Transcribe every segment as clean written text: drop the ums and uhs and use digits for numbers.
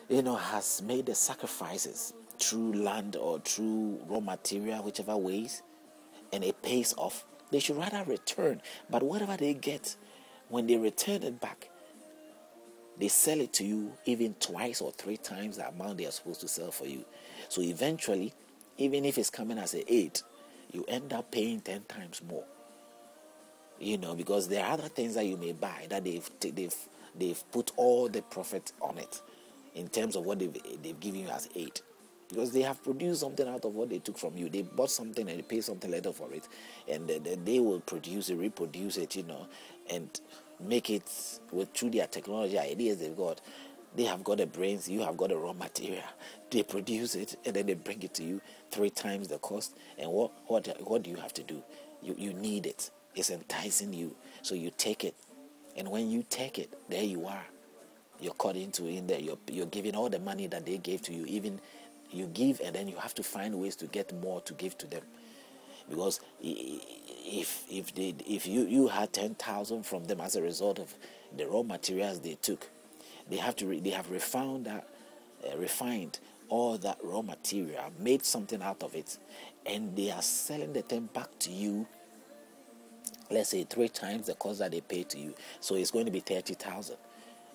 has made the sacrifices through land or through raw material, whichever ways, and it pays off, they should rather return. But whatever they get, when they return it back, they sell it to you even twice or three times the amount they are supposed to sell for you. So eventually, even if it's coming as a 8, you end up paying 10 times more. Because there are other things that you may buy that they've put all the profit on it in terms of what they've given you as 8. Because they have produced something out of what they took from you. They bought something and they pay something later for it. And they will reproduce it, and make it through their technology ideas they've got. They have got the brains, you have got the raw material. They produce it and then they bring it to you 3 times the cost. And what do you have to do? You need it. It's enticing you. So you take it. And when you take it, there you are. You're caught into in there. You're giving all the money that they gave to you. Even you give, and then you have to find ways to get more to give to them. Because if you had 10,000 from them as a result of the raw materials they took, they have refined all that raw material, made something out of it, and they are selling the thing back to you. Let's say 3 times the cost that they paid to you. So it's going to be 30,000.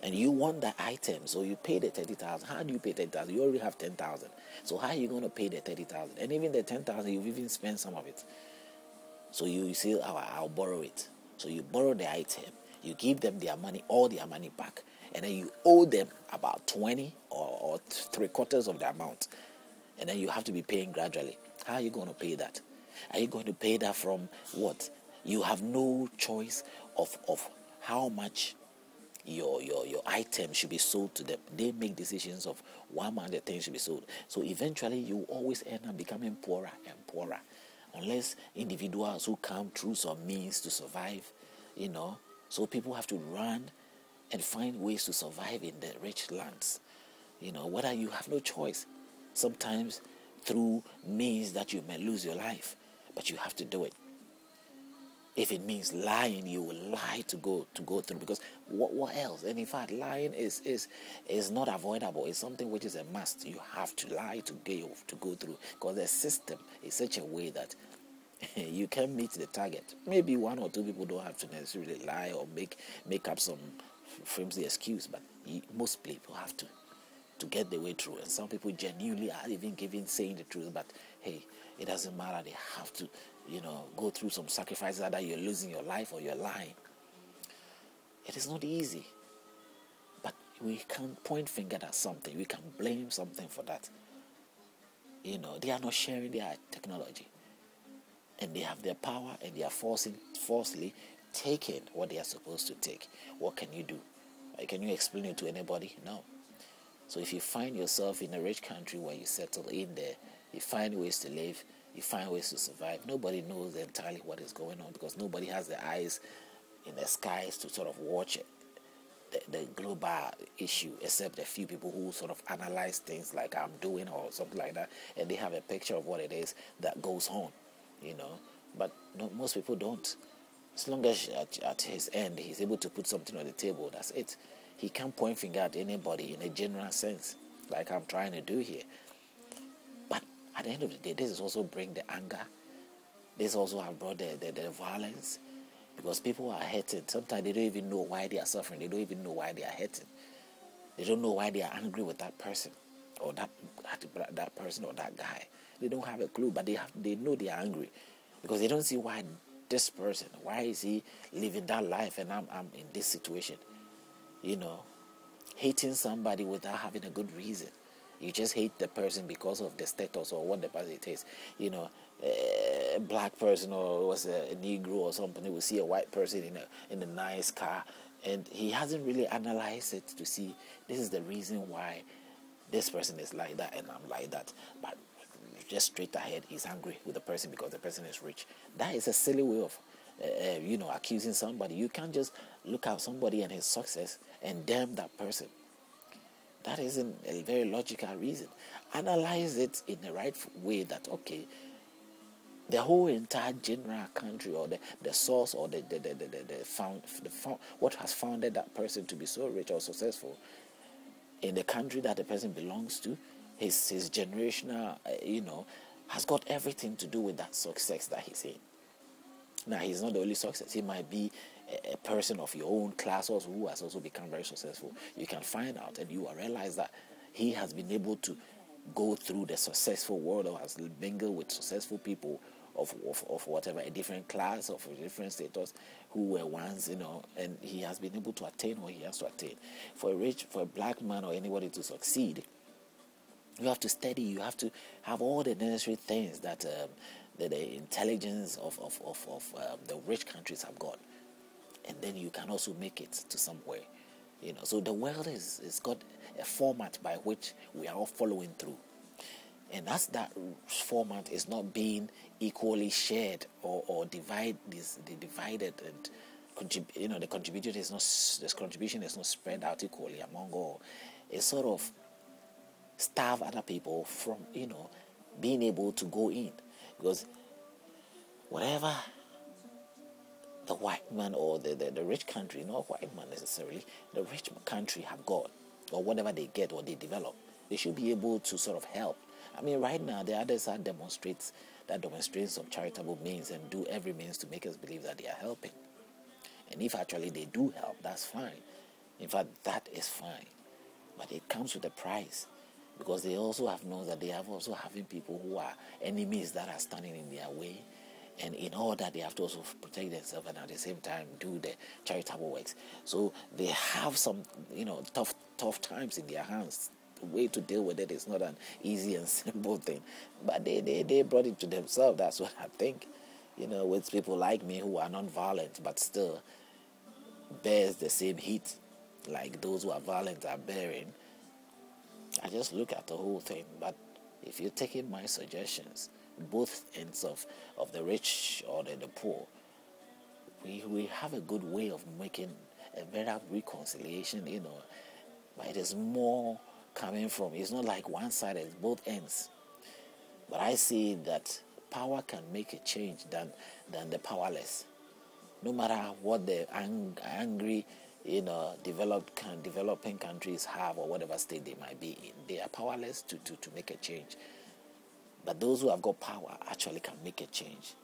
And you want the item, so you pay the 30,000. How do you pay 30,000? You already have 10,000. So how are you going to pay the 30,000? And even the 10,000, you've even spent some of it. So you say, I'll borrow it. So you borrow the item, you give them their money, all their money back, and then you owe them about 20 or 3/4 of the amount. And then you have to be paying gradually. How are you going to pay that? Are you going to pay that from what? You have no choice of how much your item should be sold to them. They make decisions of what amount the thing should be sold. So eventually you always end up becoming poorer and poorer, unless individuals who come through some means to survive. So people have to run and find ways to survive in the rich lands. Whether you have no choice, sometimes through means that you may lose your life, but you have to do it. If it means lying, you will lie to go through, because what else? And in fact, lying is not avoidable. It's something which is a must. You have to lie to go through, because the system is such a way that you can meet the target. Maybe 1 or 2 people don't have to necessarily lie or make up some flimsy excuse, but most people have to get the way through. And some people genuinely are even saying the truth, but hey, it doesn't matter. They have to go through some sacrifices, either you're losing your life or you're lying. It is not easy, but we can point finger at something. We can blame something for that. They are not sharing their technology, and they have their power, and they are forcefully taking what they are supposed to take. What can you do? Can you explain it to anybody? No. So if you find yourself in a rich country where you settle in there, you find ways to live, you find ways to survive. Nobody knows entirely what is going on, because nobody has the eyes in the skies to sort of watch the global issue, except a few people who sort of analyze things like I'm doing or something like that, and they have a picture of what it is that goes on, But most people don't. As long as at his end he's able to put something on the table, that's it. He can't point finger at anybody in a general sense, like I'm trying to do here. But at the end of the day, this is also bring the anger. This also have brought the violence, because people are hurting. Sometimes they don't even know why they are suffering. They don't even know why they are hurting. They don't know why they are angry with that person or that person or that guy. They don't have a clue, but they know they are angry, because they don't see why this person, why is he living that life and I'm in this situation. Hating somebody without having a good reason. You just hate the person because of the status or what the person is. A black person or was a Negro or something, they will see a white person in a nice car, and he hasn't really analyzed it to see this is the reason why this person is like that and I'm like that. But just straight ahead, he's angry with the person because the person is rich. That is a silly way of accusing somebody. You can't just look at somebody and his success and damn that person. That isn't a very logical reason. Analyze it in the right way, that okay, the whole entire general country or the source or what has founded that person to be so rich or successful in the country that the person belongs to, his generational, has got everything to do with that success that he's in. Now, he's not the only success. He might be a person of your own class also who has also become very successful. You can find out and you will realize that he has been able to go through the successful world, or has mingled with successful people of whatever, a different class, of a different status, who were once, and he has been able to attain what he has to attain. For a black man or anybody to succeed, you have to study, you have to have all the necessary things that the intelligence of the rich countries have got. And then you can also make it to somewhere. So the world is got a format by which we are all following through. And as that format is not being equally shared or divided and the contribution is not spread out equally among all. It sort of starve other people from being able to go in, because whatever the white man or the rich country, not white man necessarily, the rich country have got, or whatever they get or they develop, they should be able to sort of help. I mean, right now the others are demonstrates some charitable means and do every means to make us believe that they are helping. And if actually they do help, that's fine. In fact, that is fine. But it comes with a price, because they also have known that they have also having people who are enemies that are standing in their way. And in all that, they have to also protect themselves and at the same time do the charitable works. So they have some, tough times in their hands. The way to deal with it is not an easy and simple thing. But they brought it to themselves. That's what I think. With people like me who are non-violent but still bears the same heat like those who are violent are bearing. I just look at the whole thing. But if you're taking my suggestions, both ends of the rich or the poor, we have a good way of making a better reconciliation, but it is more coming from, it's not like one side, it's both ends. But I see that power can make a change than the powerless. No matter what the angry developing countries have, or whatever state they might be in, they are powerless to make a change. But those who have got power actually can make a change.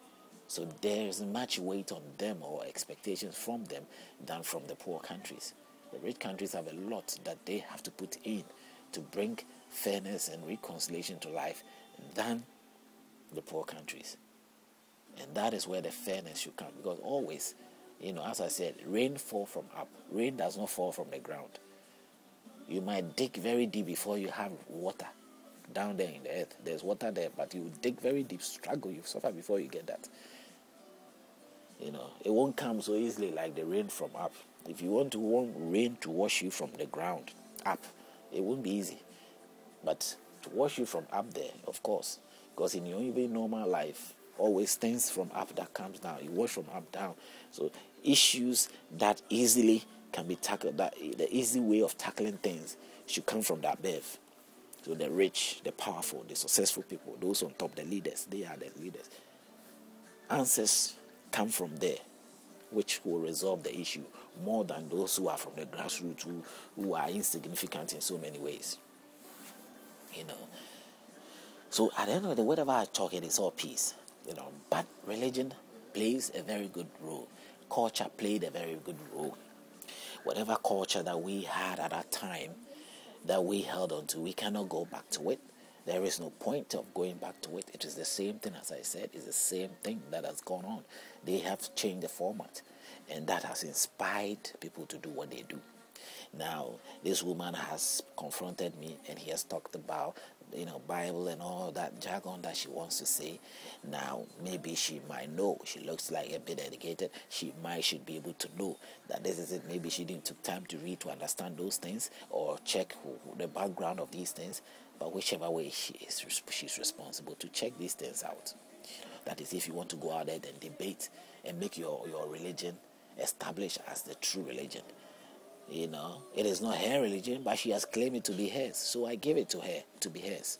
So there is much weight on them or expectations from them than from the poor countries. The rich countries have a lot that they have to put in to bring fairness and reconciliation to life than the poor countries. And that is where the fairness should come. Because always, as I said, rain falls from up. Rain does not fall from the ground. You might dig very deep before you have water. Down there in the earth, there's water there, but you dig very deep, struggle, you suffer before you get that. It won't come so easily like the rain from up. If you want rain to wash you from the ground up, it won't be easy. But to wash you from up there, of course, because in your even normal life, always things from up that comes down. You wash from up down. So issues that easily can be tackled, that the easy way of tackling things should come from that above. So the rich, the powerful, the successful people, those on top, the leaders, they are the leaders. Answers come from there, which will resolve the issue more than those who are from the grassroots, who are insignificant in so many ways. So at the end of the day, whatever I talk, it is all peace. But religion plays a very good role. Culture played a very good role. Whatever culture that we had at that time, that we held on to, we cannot go back to it. There is no point of going back to it. It is the same thing, as I said, it's the same thing that has gone on. They have changed the format, and that has inspired people to do what they do. Now, this woman has confronted me, and he has talked about, Bible and all that jargon that she wants to say. Now, maybe she might know. She looks like a bit educated. She should be able to know that this is it. Maybe she didn't take time to read to understand those things or check the background of these things. But whichever way she's responsible to check these things out. That is, if you want to go out there and debate and make your religion established as the true religion. It is not her religion, but she has claimed it to be hers. So I give it to her to be hers.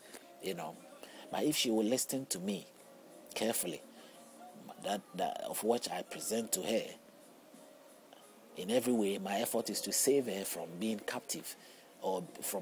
But if she will listen to me carefully, that of what I present to her, in every way, my effort is to save her from being captive or from